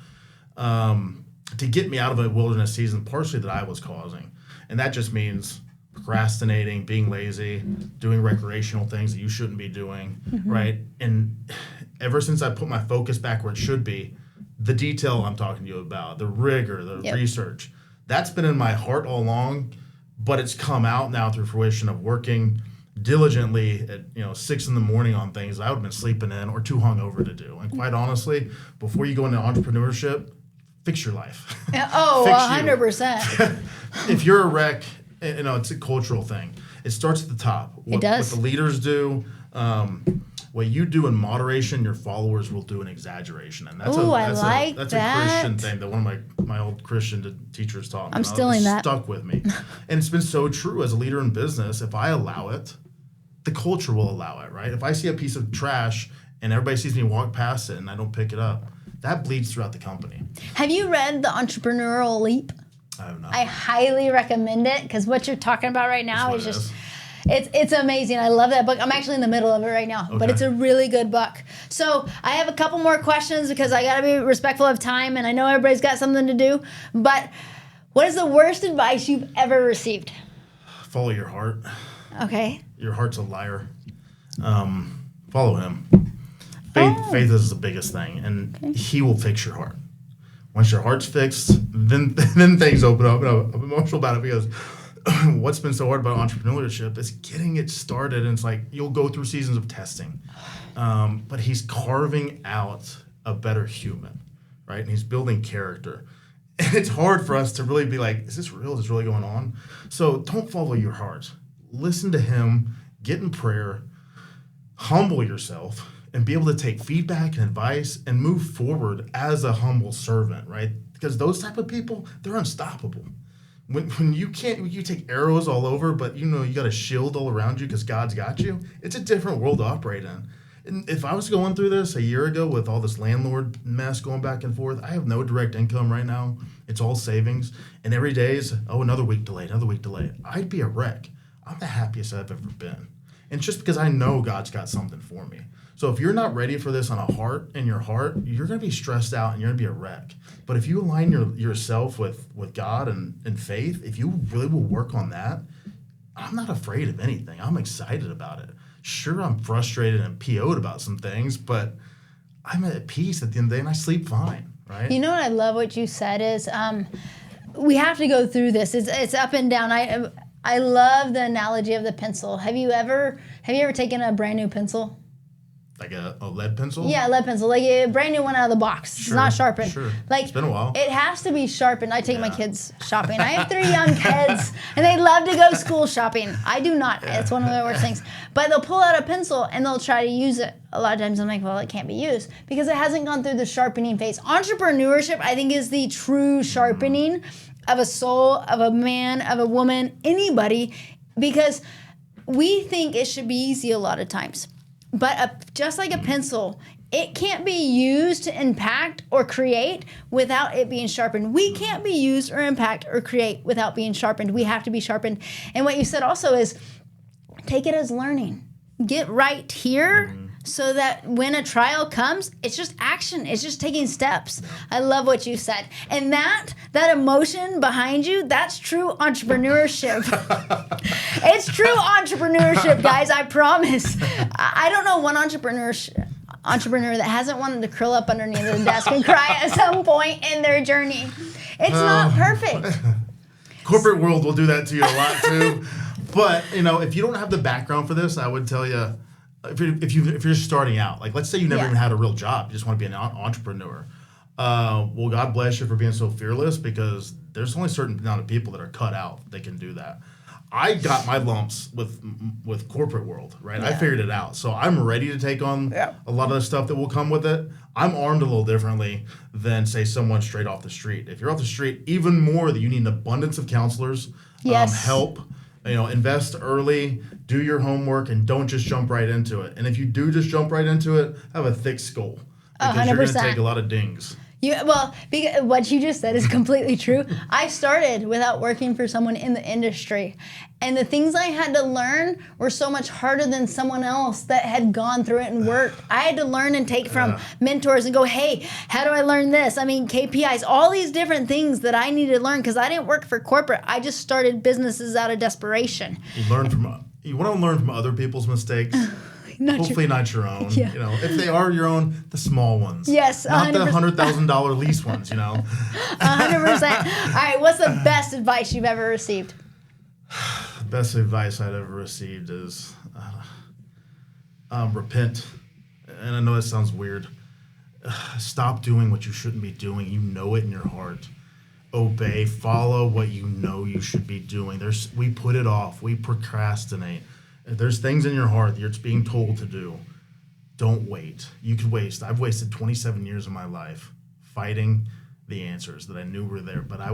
to get me out of a wilderness season, partially that I was causing, and that just means procrastinating, being lazy, doing recreational things that you shouldn't be doing, right? And ever since I put my focus back where it should be, the detail I'm talking to you about, the rigor, the research, that's been in my heart all along, but it's come out now through fruition of working diligently at 6 a.m. on things I would have been sleeping in or too hungover to do. And quite honestly, before you go into entrepreneurship, fix your life. Oh, 100%. If you're a wreck, it's a cultural thing. It starts at the top. It does. What the leaders do. What you do in moderation, your followers will do in exaggeration, and that's a Christian thing that one of my old Christian teachers taught me. I'm stealing that. Stuck with me, and it's been so true as a leader in business. If I allow it, the culture will allow it, right? If I see a piece of trash and everybody sees me walk past it and I don't pick it up, that bleeds throughout the company. Have you read The Entrepreneurial Leap? I have not. I highly recommend it because what you're talking about right now is just. It's amazing. I love that book. I'm actually in the middle of it right now, but it's a really good book. So I have a couple more questions because I got to be respectful of time, and I know everybody's got something to do. But what is the worst advice you've ever received? Follow your heart. Okay. Your heart's a liar. Follow him. Faith is the biggest thing, and he will fix your heart. Once your heart's fixed, then things open up. I'm emotional about it because what's been so hard about entrepreneurship is getting it started, and it's like you'll go through seasons of testing, but he's carving out a better human, right? And he's building character, and it's hard for us to really be like, is this real? Is this really going on? So don't follow your heart. Listen to him, get in prayer, humble yourself, and be able to take feedback and advice and move forward as a humble servant, right? Because those type of people, they're unstoppable. When you take arrows all over, but you got a shield all around you because God's got you, it's a different world to operate in. And if I was going through this a year ago with all this landlord mess going back and forth, I have no direct income right now. It's all savings. And every day is, another week delayed. I'd be a wreck. I'm the happiest I've ever been. And it's just because I know God's got something for me. So if you're not ready for this in your heart, you're going to be stressed out and you're going to be a wreck. But if you align yourself with God and faith, if you really will work on that, I'm not afraid of anything. I'm excited about it. Sure, I'm frustrated and PO'd about some things, but I'm at peace at the end of the day and I sleep fine, right? You know what I love what you said is we have to go through this. It's up and down. I love the analogy of the pencil. Have you ever taken a brand new pencil? Like a lead pencil? Yeah, a lead pencil. Like a brand new one out of the box. Sure, it's not sharpened. Sure. Like, it's been a while. It has to be sharpened. I take my kids shopping. I have 3 young kids, and they love to go school shopping. I do not. It's one of the worst things. But they'll pull out a pencil, and they'll try to use it. A lot of times I'm like, well, it can't be used because it hasn't gone through the sharpening phase. Entrepreneurship, I think, is the true sharpening of a soul, of a man, of a woman, anybody, because we think it should be easy a lot of times. But just like a pencil, it can't be used to impact or create without it being sharpened. We can't be used or impact or create without being sharpened. We have to be sharpened. And what you said also is take it as learning. Get right here so that when a trial comes, it's just action. It's just taking steps. I love what you said. And that emotion behind you, that's true entrepreneurship. It's true entrepreneurship, guys. I promise. I don't know one entrepreneur that hasn't wanted to curl up underneath the desk and cry at some point in their journey. It's not perfect. Corporate world will do that to you a lot too. But, if you don't have the background for this, I would tell you, if you're starting out, like let's say you never even had a real job, you just want to be an entrepreneur. Well, God bless you for being so fearless, because there's only a certain amount of people that are cut out that can do that. I got my lumps with corporate world, right? Yeah. I figured it out. So I'm ready to take on a lot of the stuff that will come with it. I'm armed a little differently than, say, someone straight off the street. If you're off the street, even more that you need an abundance of counselors, help, invest early, do your homework, and don't just jump right into it. And if you do just jump right into it, have a thick skull, because 100%. You're going to take a lot of dings. Because what you just said is completely true. I started without working for someone in the industry. And the things I had to learn were so much harder than someone else that had gone through it and worked. I had to learn and take from mentors and go, hey, how do I learn this? I mean, KPIs, all these different things that I needed to learn, because I didn't work for corporate. I just started businesses out of desperation. You want to learn from other people's mistakes. Hopefully not your own. Yeah. If they are your own, the small ones. Yes, 100%. Not the $100,000 lease ones. 100%. All right, what's the best advice you've ever received? The best advice I've ever received is repent. And I know that sounds weird. Stop doing what you shouldn't be doing. You know it in your heart. Obey. Follow what you know you should be doing. We put it off. We procrastinate. If there's things in your heart that you're being told to do, don't wait. You could waste. I've wasted 27 years of my life fighting the answers that I knew were there, but I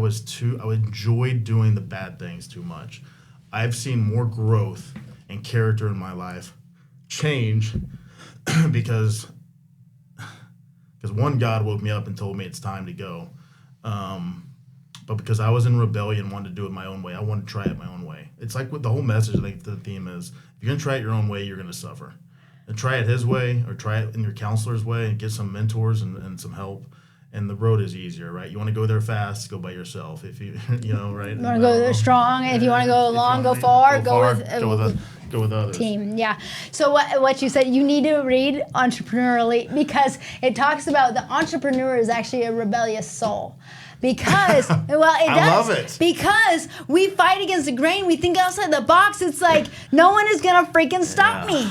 enjoyed doing the bad things too much. I've seen more growth and character in my life change because one, God woke me up and told me it's time to go. But because I was in rebellion, wanted to do it my own way, I wanted to try it my own way. It's like what the whole message, I think the theme is, if you're going to try it your own way, you're going to suffer. And try it his way, or try it in your counselor's way, and get some mentors and some help. And the road is easier, right? You want to go there fast, go by yourself. If you, right? You want to go there strong. If you want to go long, go far, go with others. Team, yeah. So what you said, you need to read Entrepreneurially, because it talks about the entrepreneur is actually a rebellious soul. Because, it does. I love it. Because we fight against the grain. We think outside the box. It's like, no one is going to freaking stop me.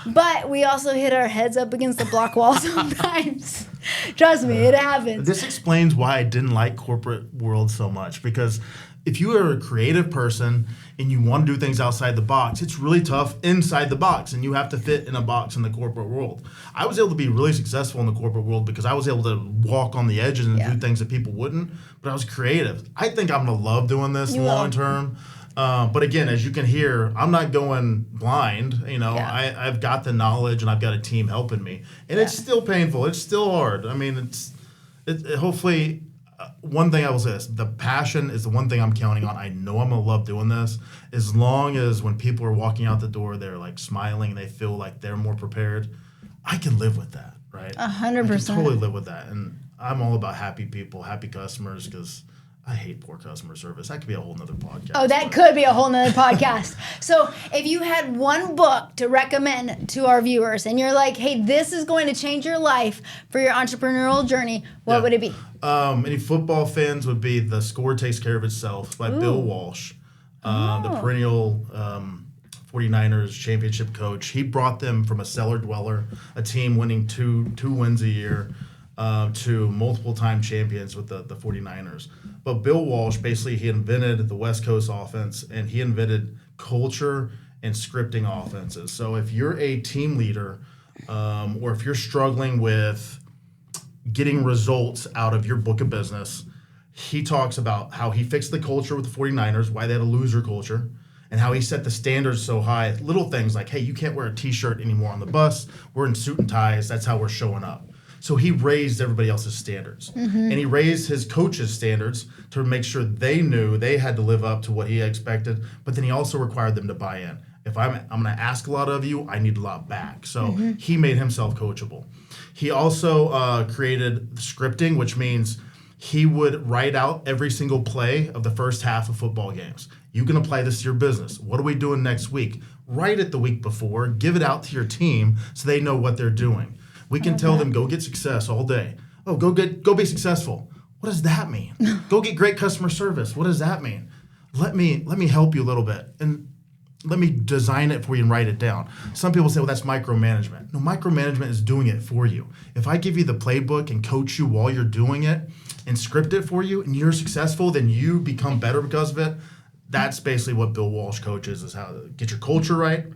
But we also hit our heads up against the block wall sometimes. Trust me, it happens. This explains why I didn't like corporate world so much, because if you are a creative person and you want to do things outside the box, it's really tough inside the box, and you have to fit in a box in the corporate world. I was able to be really successful in the corporate world because I was able to walk on the edges and do things that people wouldn't, but I was creative. I think I'm going to love doing this long term. But again, as you can hear, I'm not going blind. I've got the knowledge and I've got a team helping me, and it's still painful. It's still hard. I mean, hopefully. One thing I will say is the passion is the one thing I'm counting on. I know I'm going to love doing this, as long as when people are walking out the door, they're like smiling and they feel like they're more prepared. I can live with that, right? 100%. I can totally live with that. And I'm all about happy people, happy customers, because I hate poor customer service. That could be a whole nother podcast. Oh, that could be a whole nother podcast. So if you had one book to recommend to our viewers and you're like, hey, this is going to change your life for your entrepreneurial journey, what would it be? Any football fans would be The Score Takes Care of Itself by Bill Walsh, the perennial 49ers championship coach. He brought them from a cellar dweller, a team winning two wins a year, to multiple-time champions with the 49ers. But Bill Walsh, basically, he invented the West Coast offense, and he invented culture and scripting offenses. So if you're a team leader, or if you're struggling with getting results out of your book of business, he talks about how he fixed the culture with the 49ers, why they had a loser culture, and how he set the standards so high. Little things like, hey, you can't wear a t-shirt anymore on the bus. We're in suit and ties. That's how we're showing up. So he raised everybody else's standards. And he raised his coaches' standards to make sure they knew they had to live up to what he expected, but then he also required them to buy in. If I'm going to ask a lot of you, I need a lot back. So he made himself coachable. He also created scripting, which means he would write out every single play of the first half of football games. You can apply this to your business. What are we doing next week? Write it the week before. Give it out to your team so they know what they're doing. We can tell them, go get success all day. Oh, go be successful. What does that mean? Go get great customer service. What does that mean? Let me help you a little bit. And let me design it for you and write it down. Some people say, well, that's micromanagement. No, micromanagement is doing it for you. If I give you the playbook and coach you while you're doing it and script it for you and you're successful, then you become better because of it. That's basically what Bill Walsh coaches, is how to get your culture right.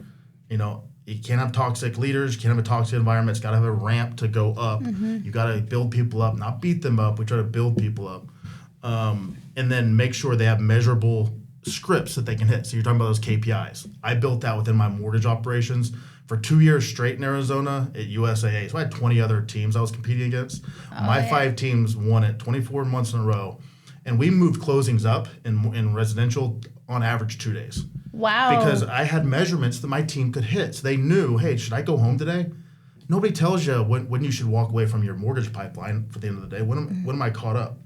You can't have toxic leaders. You can't have a toxic environment. It's got to have a ramp to go up. You got to build people up, not beat them up. We try to build people up. And then make sure they have measurable scripts that they can hit. So you're talking about those KPIs. I built that within my mortgage operations for 2 years straight in Arizona at USAA. So I had 20 other teams I was competing against. My 5 teams won it 24 months in a row. And we moved closings up in residential on average 2 days. Wow. Because I had measurements that my team could hit. So they knew, hey, should I go home today? Nobody tells you when you should walk away from your mortgage pipeline for the end of the day. When am I caught up?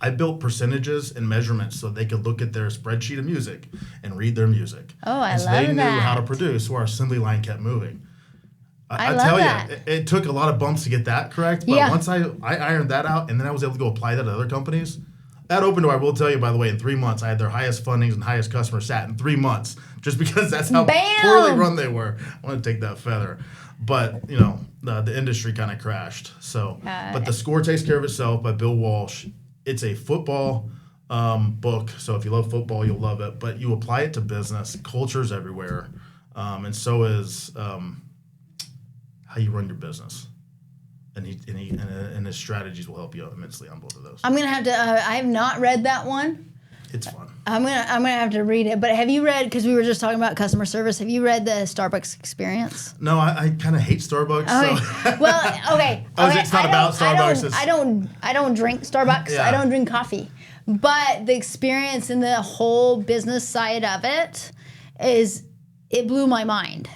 I built percentages and measurements so they could look at their spreadsheet of music and read their music. Oh, I love so that. they knew how to produce, so our assembly line kept moving. I tell love you, it took a lot of bumps to get that correct, but once I ironed that out, and then I was able to go apply that to other companies, that opened door, I will tell you, by the way, in 3 months, I had their highest fundings and highest customer sat in 3 months, just because that's how poorly run they were. I want to take that feather. But, the industry kind of crashed. So, but the score takes care of itself by Bill Walsh. It's a football book, so if you love football, you'll love it. But you apply it to business. Culture's everywhere, and so is how you run your business. And his strategies will help you out immensely on both of those. I'm gonna have to. I have not read that one. It's fun. I'm gonna have to read it. But have you read? Because we were just talking about customer service. Have you read the Starbucks Experience? No, I kind of hate Starbucks. Okay. Well, okay. It's not about Starbucks. I don't drink Starbucks. Yeah. I don't drink coffee. But the experience and the whole business side of it blew my mind.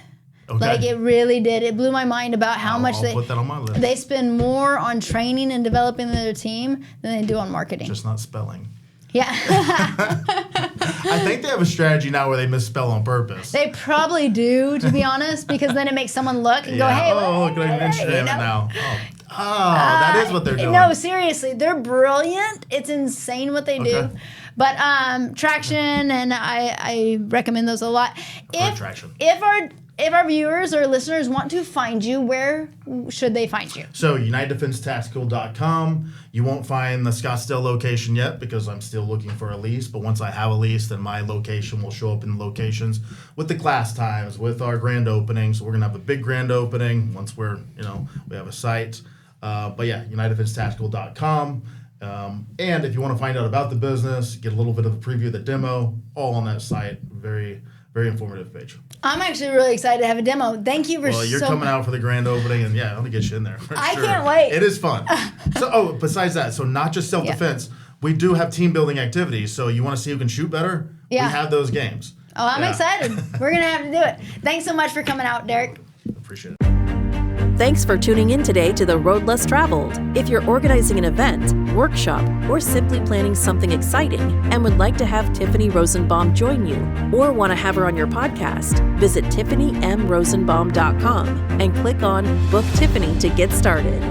Okay. Like it really did. It blew my mind about how much I'll put that on my list. they spend more on training and developing their team than they do on marketing. Just not spelling. Yeah. I think they have a strategy now where they misspell on purpose. They probably do, to be honest, because then it makes someone look and go, hey, look, I mentioned it now. That is what they're doing. No, seriously, they're brilliant. It's insane what they do. But Traction, and I recommend those a lot. Traction. If our viewers or listeners want to find you, where should they find you? So, UnitedDefenseTactical.com. You won't find the Scottsdale location yet because I'm still looking for a lease. But once I have a lease, then my location will show up in the locations with the class times, with our grand opening. So we're going to have a big grand opening once we have a site. But yeah, UnitedDefenseTactical.com. And if you want to find out about the business, get a little bit of a preview of the demo, all on that site. Very, very informative page. I'm actually really excited to have a demo. Thank you for you're coming out for the grand opening, and I'm gonna get you in there. I can't wait. It is fun. So, besides that, so not just self-defense, we do have team building activities. So you want to see who can shoot better? Yeah. We have those games. Oh, I'm excited. We're gonna have to do it. Thanks so much for coming out, Derek. Appreciate it. Thanks for tuning in today to The Road Less Traveled. If you're organizing an event, workshop, or simply planning something exciting and would like to have Tiffany Rosenbaum join you or want to have her on your podcast, visit TiffanyMRosenbaum.com and click on Book Tiffany to get started.